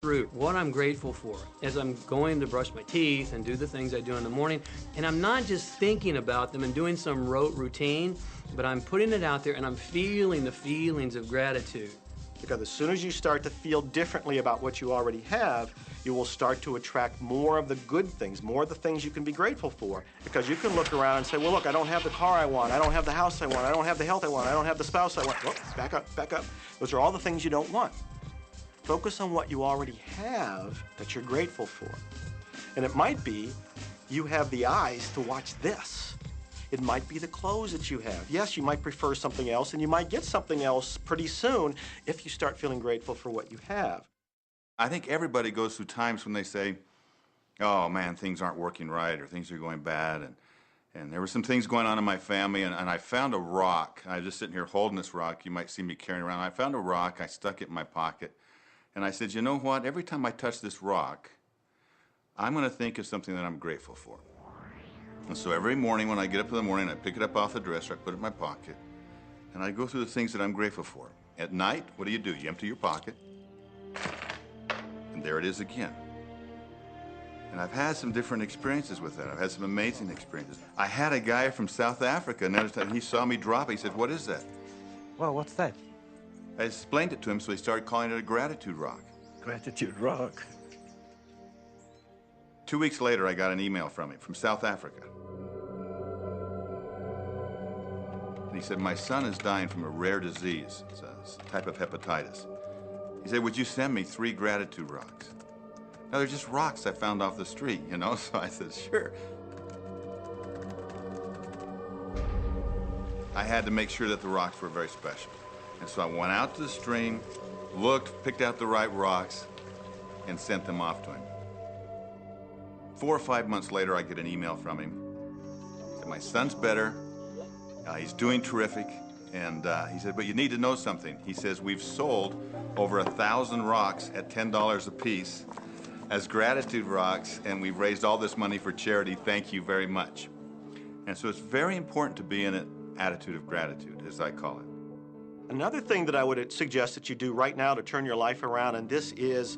through what I'm grateful for as I'm going to brush my teeth and do the things I do in the morning. And I'm not just thinking about them and doing some rote routine, but I'm putting it out there and I'm feeling the feelings of gratitude. Because as soon as you start to feel differently about what you already have, you will start to attract more of the good things, more of the things you can be grateful for. Because you can look around and say, well, look, I don't have the car I want, I don't have the house I want, I don't have the health I want, I don't have the spouse I want. Whoop, back up, back up. Those are all the things you don't want. Focus on what you already have that you're grateful for. And it might be you have the eyes to watch this. It might be the clothes that you have. Yes, you might prefer something else, and you might get something else pretty soon if you start feeling grateful for what you have. I think everybody goes through times when they say, oh man, things aren't working right, or things are going bad, and there were some things going on in my family, and I found a rock. I was just sitting here holding this rock. You might see me carrying around. I found a rock. I stuck it in my pocket, and I said, you know what? Every time I touch this rock, I'm going to think of something that I'm grateful for. And so every morning when I get up in the morning, I pick it up off the dresser, I put it in my pocket, and I go through the things that I'm grateful for. At night, what do? You empty your pocket, and there it is again. And I've had some different experiences with that. I've had some amazing experiences. I had a guy from South Africa, and he saw me drop it. He said, what is that? Well, what's that? I explained it to him, so he started calling it a gratitude rock. Gratitude rock. 2 weeks later, I got an email from him from South Africa. And he said, my son is dying from a rare disease. It's a type of hepatitis. He said, would you send me 3 gratitude rocks? Now, they're just rocks I found off the street, you know? So I said, sure. I had to make sure that the rocks were very special. And so I went out to the stream, looked, picked out the right rocks, and sent them off to him. 4 or 5 months later, I get an email from him. He said, my son's better. He's doing terrific. And he said, but you need to know something. He says, we've sold over 1,000 rocks at $10 a piece as gratitude rocks, and we've raised all this money for charity. Thank you very much. And so it's very important to be in an attitude of gratitude, as I call it. Another thing that I would suggest that you do right now to turn your life around, and this is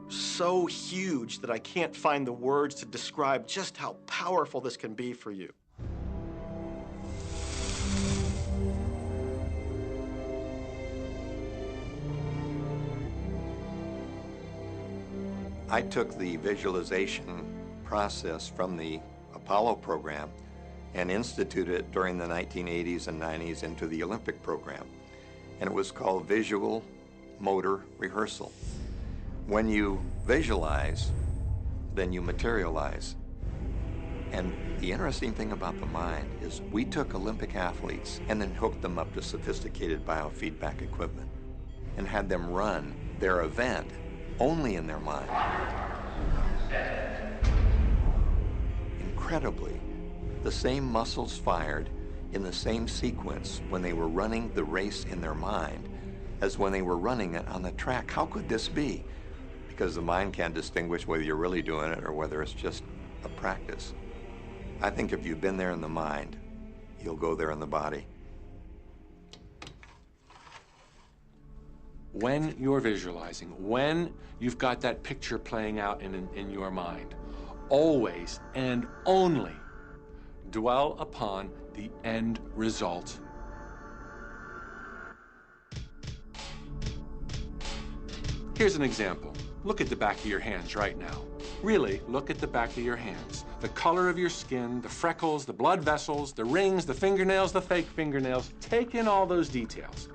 so huge that I can't find the words to describe just how powerful this can be for you. I took the visualization process from the Apollo program and instituted it during the 1980s and 90s into the Olympic program. And it was called Visual Motor Rehearsal. When you visualize, then you materialize. And the interesting thing about the mind is we took Olympic athletes and then hooked them up to sophisticated biofeedback equipment and had them run their event only in their mind. Incredibly, the same muscles fired in the same sequence when they were running the race in their mind as when they were running it on the track. How could this be? Because the mind can't distinguish whether you're really doing it or whether it's just a practice. I think if you've been there in the mind, you'll go there in the body. When you're visualizing, when you've got that picture playing out in your mind, always and only dwell upon the end result. Here's an example. Look at the back of your hands right now. Really, look at the back of your hands. The color of your skin, the freckles, the blood vessels, the rings, the fingernails, the fake fingernails. Take in all those details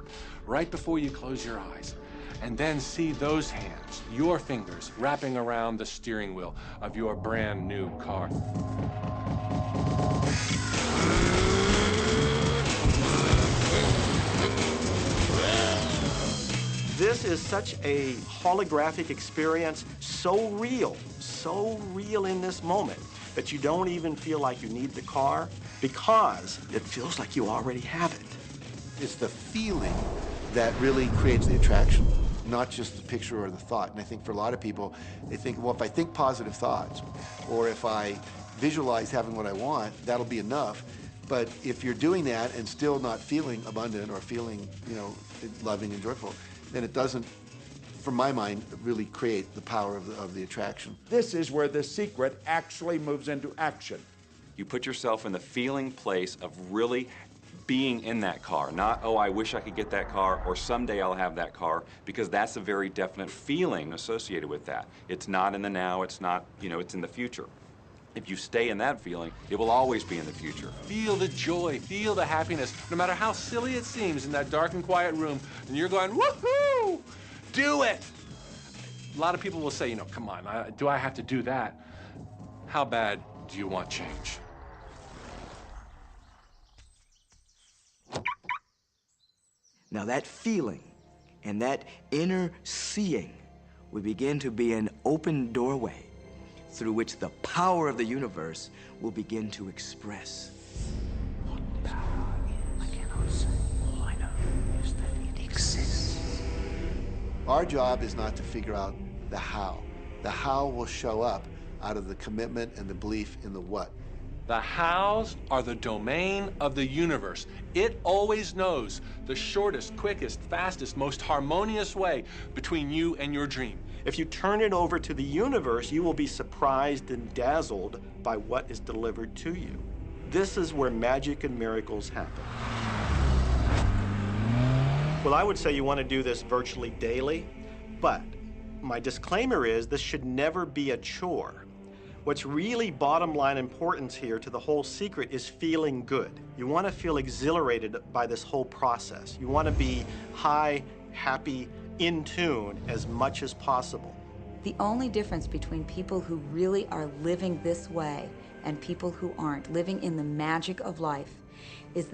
right before you close your eyes. And then see those hands, your fingers, wrapping around the steering wheel of your brand new car. This is such a holographic experience, so real in this moment, that you don't even feel like you need the car because it feels like you already have it. It's the feeling that really creates the attraction, not just the picture or the thought. And I think for a lot of people, they think, well, if I think positive thoughts, or if I visualize having what I want, that'll be enough. But if you're doing that and still not feeling abundant or feeling, loving and joyful, then it doesn't from my mind, really create the power of the attraction. This is where the secret actually moves into action. You put yourself in the feeling place of really being in that car, not, oh, I wish I could get that car, or someday I'll have that car, because that's a very definite feeling associated with that. It's not in the now, it's not, it's in the future. If you stay in that feeling, it will always be in the future. Feel the joy, feel the happiness, no matter how silly it seems in that dark and quiet room, and you're going, woohoo! Do it! A lot of people will say, come on, do I have to do that? How bad do you want change? Now that feeling and that inner seeing will begin to be an open doorway through which the power of the universe will begin to express. What power is, I cannot say. All I know is that it exists. Our job is not to figure out the how. The how will show up out of the commitment and the belief in the what. The hows are the domain of the universe. It always knows the shortest, quickest, fastest, most harmonious way between you and your dream. If you turn it over to the universe, you will be surprised and dazzled by what is delivered to you. This is where magic and miracles happen. Well, I would say you want to do this virtually daily, but my disclaimer is this should never be a chore. What's really bottom line importance here to the whole secret is feeling good. You want to feel exhilarated by this whole process. You want to be high, happy, in tune as much as possible. The only difference between people who really are living this way and people who aren't, living in the magic of life, is